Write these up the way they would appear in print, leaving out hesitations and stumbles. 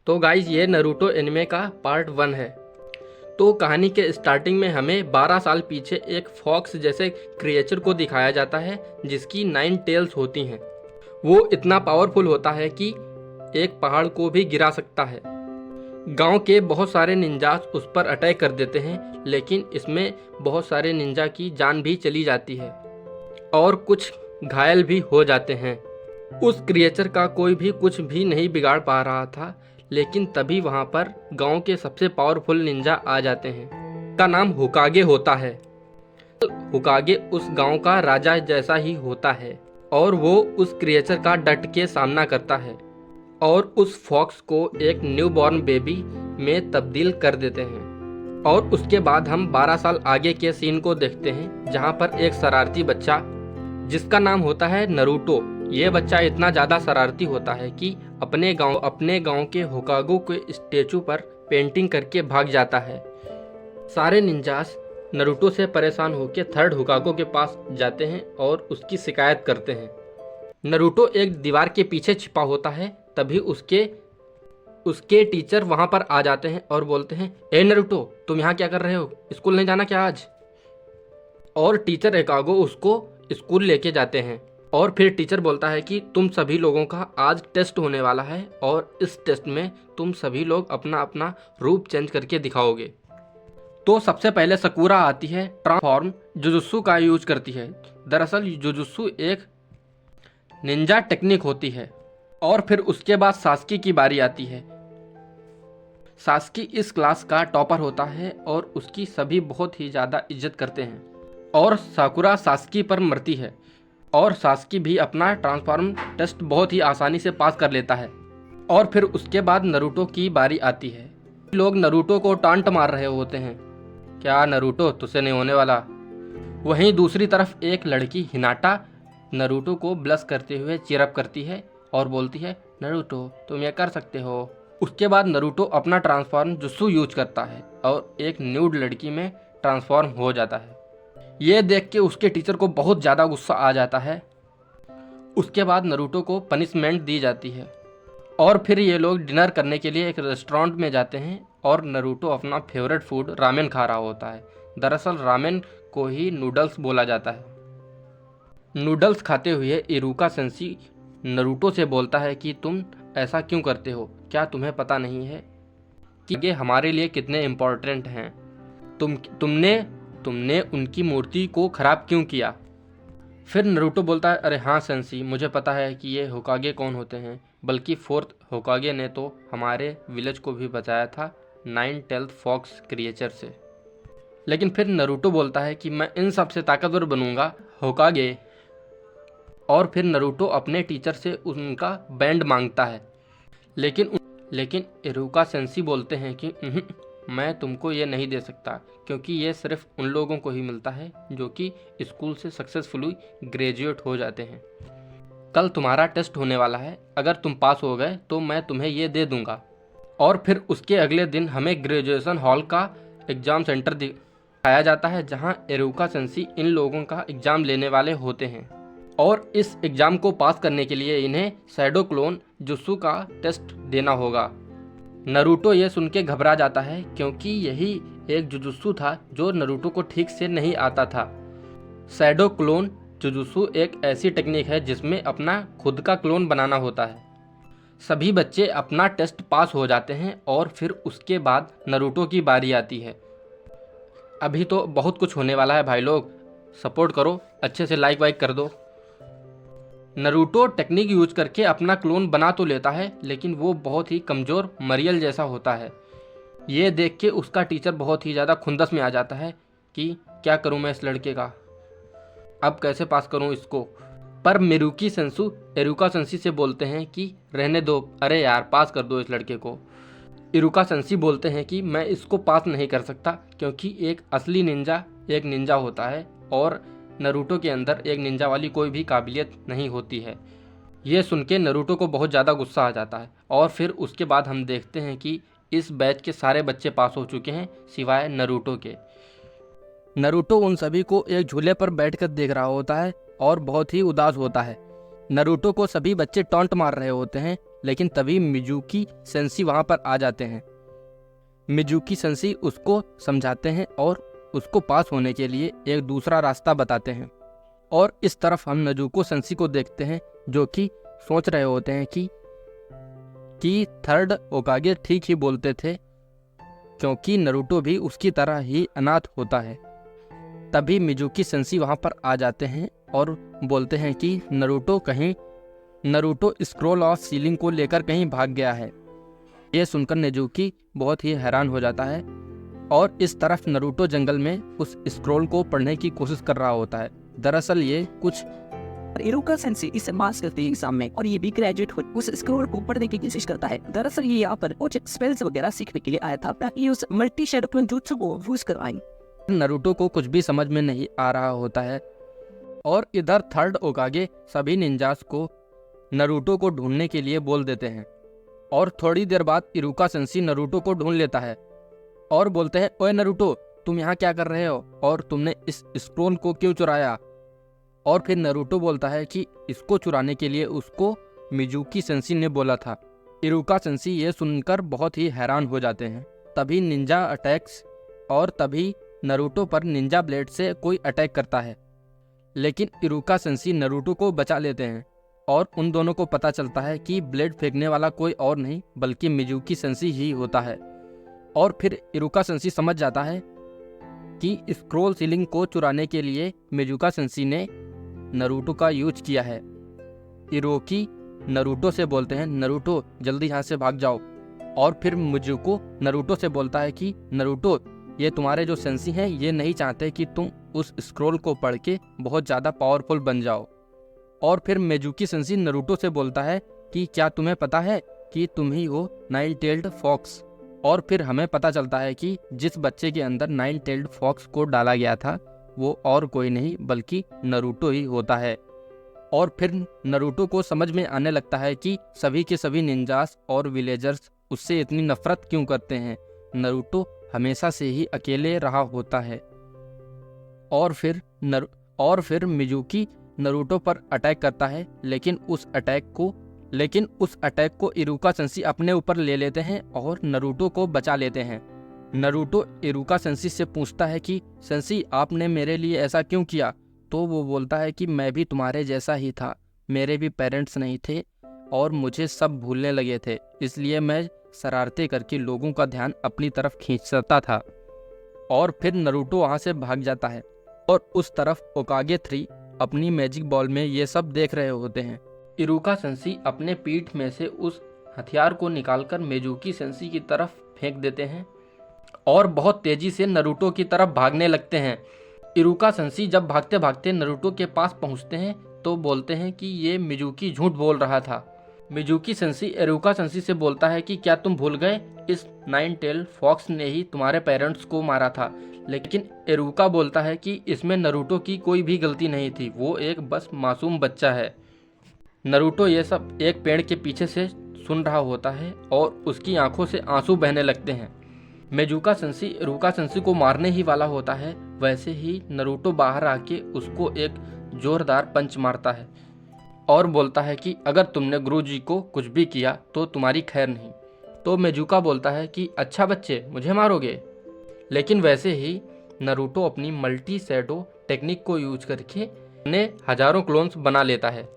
तो गाइज ये Naruto anime का पार्ट 1 है। तो कहानी के स्टार्टिंग में हमें 12 साल पीछे एक फॉक्स जैसे क्रिएचर को दिखाया जाता है जिसकी 9 टेल्स होती हैं। वो इतना पावरफुल होता है कि एक पहाड़ को भी गिरा सकता है। गांव के बहुत सारे निंजास उस पर अटैक कर देते हैं, लेकिन इसमें बहुत सारे निंजा की जान भी चली जाती है और कुछ घायल भी हो जाते हैं। उस क्रिएचर का कोई भी कुछ भी नहीं बिगाड़ पा रहा था, लेकिन तभी वहां पर गांव के सबसे पावरफुल निंजा आ जाते हैं। का नाम होकागे होता है। होकागे उस गांव का राजा जैसा ही होता है और वो उस क्रिएचर का डट के सामना करता है और उस फॉक्स को एक न्यूबॉर्न बेबी में तब्दील कर देते हैं। और उसके बाद हम 12 साल आगे के सीन को देखते हैं, जहां पर एक शरारती बच्चा जिसका नाम होता है नरूटो, ये बच्चा इतना ज़्यादा शरारती होता है कि अपने गांव के होकागो के स्टेचू पर पेंटिंग करके भाग जाता है। सारे निंजास नरूटो से परेशान होकर थर्ड होकागो के पास जाते हैं और उसकी शिकायत करते हैं। नरूटो एक दीवार के पीछे छिपा होता है, तभी उसके टीचर वहां पर आ जाते हैं और बोलते हैं, ए नरूटो, तुम यहाँ क्या कर रहे हो? स्कूल नहीं जाना क्या आज? और टीचर होकागो उसको स्कूल लेके जाते हैं और फिर टीचर बोलता है कि तुम सभी लोगों का आज टेस्ट होने वाला है और इस टेस्ट में तुम सभी लोग अपना अपना रूप चेंज करके दिखाओगे। तो सबसे पहले सकुरा आती है, ट्रांसफॉर्म जुजुत्सु का यूज करती है। दरअसल जुजुत्सु एक निंजा टेक्निक होती है। और फिर उसके बाद सास्की की बारी आती है। सास्की इस क्लास का टॉपर होता है और उसकी सभी बहुत ही ज़्यादा इज्जत करते हैं और साकुरा सास्की पर मरती है और सास्की भी अपना ट्रांसफॉर्म टेस्ट बहुत ही आसानी से पास कर लेता है। और फिर उसके बाद नरूटो की बारी आती है। लोग नरूटो को टांट मार रहे होते हैं, क्या नरूटो तुझसे नहीं होने वाला। वहीं दूसरी तरफ एक लड़की हिनाटा नरूटो को ब्लश करते हुए चीयरअप करती है और बोलती है, नरूटो तुम ये कर सकते हो। उसके बाद नरूटो अपना ट्रांसफॉर्म जुत्सु यूज करता है और एक न्यूड लड़की में ट्रांसफॉर्म हो जाता है। ये देख के उसके टीचर को बहुत ज़्यादा गुस्सा आ जाता है। उसके बाद नरूटो को पनिशमेंट दी जाती है और फिर ये लोग डिनर करने के लिए एक रेस्टोरेंट में जाते हैं और नरूटो अपना फेवरेट फूड रामेन खा रहा होता है। दरअसल रामेन को ही नूडल्स बोला जाता है। नूडल्स खाते हुए इरुका सेंसी नरूटो से बोलता है कि तुम ऐसा क्यों करते हो? क्या तुम्हें पता नहीं है कि ये हमारे लिए कितने इम्पोर्टेंट हैं? तुमने उनकी मूर्ति को खराब क्यों किया? फिर नरूटो बोलता है, अरे हाँ सेंसी, मुझे पता है कि ये होकागे कौन होते हैं, बल्कि 4th होकागे ने तो हमारे विलेज को भी बचाया था 9 टेल्थ फॉक्स क्रिएचर से। लेकिन फिर नरूटो बोलता है कि मैं इन सबसे ताकतवर बनूंगा होकागे। और फिर नरूटो अपने टीचर से उनका बैंड मांगता है, लेकिन इरुका सेंसी बोलते हैं कि मैं तुमको ये नहीं दे सकता, क्योंकि ये सिर्फ उन लोगों को ही मिलता है जो कि स्कूल से सक्सेसफुली ग्रेजुएट हो जाते हैं। कल तुम्हारा टेस्ट होने वाला है, अगर तुम पास हो गए तो मैं तुम्हें ये दे दूंगा। और फिर उसके अगले दिन हमें ग्रेजुएशन हॉल का एग्ज़ाम सेंटर दिखाया जाता है, जहाँ इरुका सेंसी इन लोगों का एग्ज़ाम लेने वाले होते हैं और इस एग्ज़ाम को पास करने के लिए इन्हें शैडो क्लोन जुत्सु का टेस्ट देना होगा। नरूटो ये सुन के घबरा जाता है, क्योंकि यही एक जुजुत्सु था जो नरूटो को ठीक से नहीं आता था। शैडो क्लोन जुजुत्सु एक ऐसी टेक्निक है जिसमें अपना खुद का क्लोन बनाना होता है। सभी बच्चे अपना टेस्ट पास हो जाते हैं और फिर उसके बाद नरूटो की बारी आती है। अभी तो बहुत कुछ होने वाला है भाई लोग, सपोर्ट करो, अच्छे से लाइक वाइक कर दो। नरूटो टेक्निक यूज करके अपना क्लोन बना तो लेता है, लेकिन वो बहुत ही कमज़ोर मरियल जैसा होता है। ये देख के उसका टीचर बहुत ही ज़्यादा खुंदस में आ जाता है कि क्या करूं मैं इस लड़के का, अब कैसे पास करूं इसको। पर इरुका सेंसी से बोलते हैं कि रहने दो, अरे यार पास कर दो इस लड़के को। इरुका सेंसी बोलते हैं कि मैं इसको पास नहीं कर सकता, क्योंकि एक असली निंजा एक निंजा होता है और नरूटो के अंदर एक निंजा वाली कोई भी काबिलियत नहीं होती है। ये सुन के नरूटो को बहुत ज़्यादा गुस्सा आ जाता है और फिर उसके बाद हम देखते हैं कि इस बैच के सारे बच्चे पास हो चुके हैं सिवाय नरूटो के। नरूटो उन सभी को एक झूले पर बैठकर देख रहा होता है और बहुत ही उदास होता है। नरूटो को सभी बच्चे टॉन्ट मार रहे होते हैं, लेकिन तभी मिजुकी सेंसी वहाँ पर आ जाते हैं। मिजुकी सेंसी उसको समझाते हैं और उसको पास होने के लिए एक दूसरा रास्ता बताते हैं। और इस तरफ हम नजुको सेंसी को देखते हैं जो कि सोच रहे होते हैं कि थर्ड होकागे ठीक ही बोलते थे, क्योंकि नरूटो भी उसकी तरह ही अनाथ होता है। तभी मिजुकी सेंसी वहाँ पर आ जाते हैं और बोलते हैं कि नरूटो स्क्रॉल ऑफ सीलिंग को लेकर कहीं भाग गया है। ये सुनकर नेजुकी बहुत ही हैरान हो जाता है और इस तरफ नरूटो जंगल में उस स्क्रॉल को पढ़ने की कोशिश कर रहा होता है। दरअसल ये कुछ इरुका सेंसी इसे मास करते हैं एग्जाम में और ये भी ग्रेजुएट हो उस स्क्रॉल को पढ़ने की कोशिश करता है। दरअसल ये यहाँ पर कुछ स्पेल्स वगैरह सीखने के लिए आया था ताकि उस मल्टी शैडो जुत्सु को यूज करवाएं। नरूटो को कुछ भी समझ में नहीं आ रहा होता है और इधर थर्ड होकागे सभी निंजास को नरूटो को ढूंढने के लिए बोल देते हैं। और थोड़ी देर बाद इरुका सेंसी नरूटो को ढूंढ लेता है और बोलते हैं, ओए नरूटो, तुम यहाँ क्या कर रहे हो और तुमने इस स्क्रोल को क्यों चुराया? और फिर नरूटो बोलता है कि इसको चुराने के लिए उसको मिजुकी सेंसी ने बोला था। इरुका सेंसी ये सुनकर बहुत ही हैरान हो जाते हैं। तभी निंजा अटैक्स और तभी नरूटो पर निंजा ब्लेड से कोई अटैक करता है, लेकिन इरुका सेंसी नरूटो को बचा लेते हैं और उन दोनों को पता चलता है कि ब्लेड फेंकने वाला कोई और नहीं बल्कि मिजुकी सेंसी ही होता है। और फिर इरुका सेंसी समझ जाता है कि स्क्रोल सीलिंग को चुराने के लिए मिजुका सेंसी ने नरूटो का यूज किया है। इरोकी नरूटो से बोलते हैं, नरूटो जल्दी यहाँ से भाग जाओ। और फिर मिजुको नरूटो से बोलता है कि नरूटो, ये तुम्हारे जो सेंसी हैं ये नहीं चाहते कि तुम उस स्क्रोल को पढ़ के बहुत ज़्यादा पावरफुल बन जाओ। और फिर मिजुकी सेंसी नरूटो से बोलता है कि क्या तुम्हें पता है कि तुम ही हो नाइन टेल्ड फॉक्स? और फिर हमें पता चलता है कि जिस बच्चे के अंदर नाइन टेल्ड फॉक्स को डाला गया था वो और कोई नहीं बल्कि नरूटो ही होता है। और फिर नरूटो को समझ में आने लगता है कि सभी के सभी निंजास और विलेजर्स उससे इतनी नफरत क्यों करते हैं। नरूटो हमेशा से ही अकेले रहा होता है। और फिर मिजुकी नरूटो पर अटैक करता है, लेकिन उस अटैक को इरुका सेंसी अपने ऊपर ले लेते हैं और नरूटो को बचा लेते हैं। नरूटो इरुका सेंसी से पूछता है कि सेंसी, आपने मेरे लिए ऐसा क्यों किया? तो वो बोलता है कि मैं भी तुम्हारे जैसा ही था, मेरे भी पेरेंट्स नहीं थे और मुझे सब भूलने लगे थे, इसलिए मैं शरारतें करके लोगों का ध्यान अपनी तरफ खींचता था। और फिर नरूटो वहाँ से भाग जाता है और उस तरफ होकागे 3 अपनी मैजिक बॉल में ये सब देख रहे होते हैं। इरुका सेंसी अपने पीठ में से उस हथियार को निकालकर मिजुकी सेंसी की तरफ फेंक देते हैं और बहुत तेजी से नरूटो की तरफ भागने लगते हैं। इरुका सेंसी जब भागते भागते नरूटो के पास पहुंचते हैं तो बोलते हैं कि ये मिजुकी झूठ बोल रहा था। मिजुकी सेंसी इरुका सेंसी से बोलता है कि क्या तुम भूल गए, इस नाइन टेल फॉक्स ने ही तुम्हारे पेरेंट्स को मारा था। लेकिन इरुका बोलता है कि इसमें नरूटो की कोई भी गलती नहीं थी, वो एक बस मासूम बच्चा है। नरूटो ये सब एक पेड़ के पीछे से सुन रहा होता है और उसकी आंखों से आंसू बहने लगते हैं। मिजुका सेंसी इरुका सेंसी को मारने ही वाला होता है, वैसे ही नरूटो बाहर आके उसको एक जोरदार पंच मारता है और बोलता है कि अगर तुमने गुरुजी को कुछ भी किया तो तुम्हारी खैर नहीं। तो मिजुका बोलता है कि अच्छा बच्चे, मुझे मारोगे? लेकिन वैसे ही नरूटो अपनी मल्टी शैडो टेक्निक को यूज करके ने हजारों क्लोन्स बना लेता है।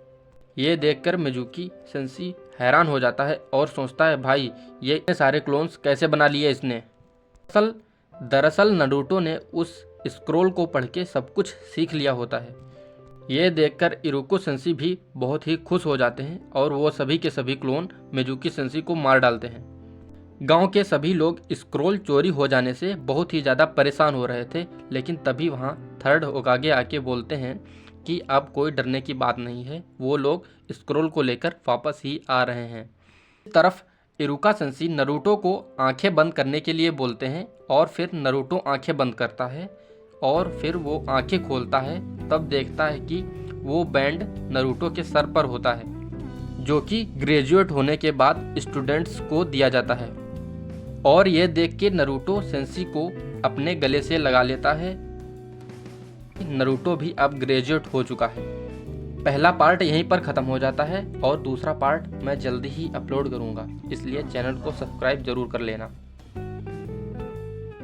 ये देखकर मिजुकी सेंसी हैरान हो जाता है और सोचता है, भाई ये इतने सारे क्लोन्स कैसे बना लिए इसने? दरअसल नरूटो ने उस स्क्रोल को पढ़ के सब कुछ सीख लिया होता है। ये देखकर इरुको सेंसी भी बहुत ही खुश हो जाते हैं और वो सभी के सभी क्लोन मिजुकी सेंसी को मार डालते हैं। गांव के सभी लोग स्क्रोल चोरी हो जाने से बहुत ही ज़्यादा परेशान हो रहे थे, लेकिन तभी वहाँ थर्ड होकागे आके बोलते हैं कि अब कोई डरने की बात नहीं है, वो लोग स्क्रोल को लेकर वापस ही आ रहे हैं। इस तरफ इरुका सेंसी नरूटो को आंखें बंद करने के लिए बोलते हैं और फिर नरूटो आंखें बंद करता है और फिर वो आंखें खोलता है, तब देखता है कि वो बैंड नरूटो के सर पर होता है, जो कि ग्रेजुएट होने के बाद स्टूडेंट्स को दिया जाता है। और ये देख के नरूटो सेंसी को अपने गले से लगा लेता है। नरूटो भी अब ग्रेजुएट हो चुका है। पहला पार्ट यहीं पर ख़त्म हो जाता है और दूसरा पार्ट मैं जल्दी ही अपलोड करूँगा, इसलिए चैनल को सब्सक्राइब ज़रूर कर लेना।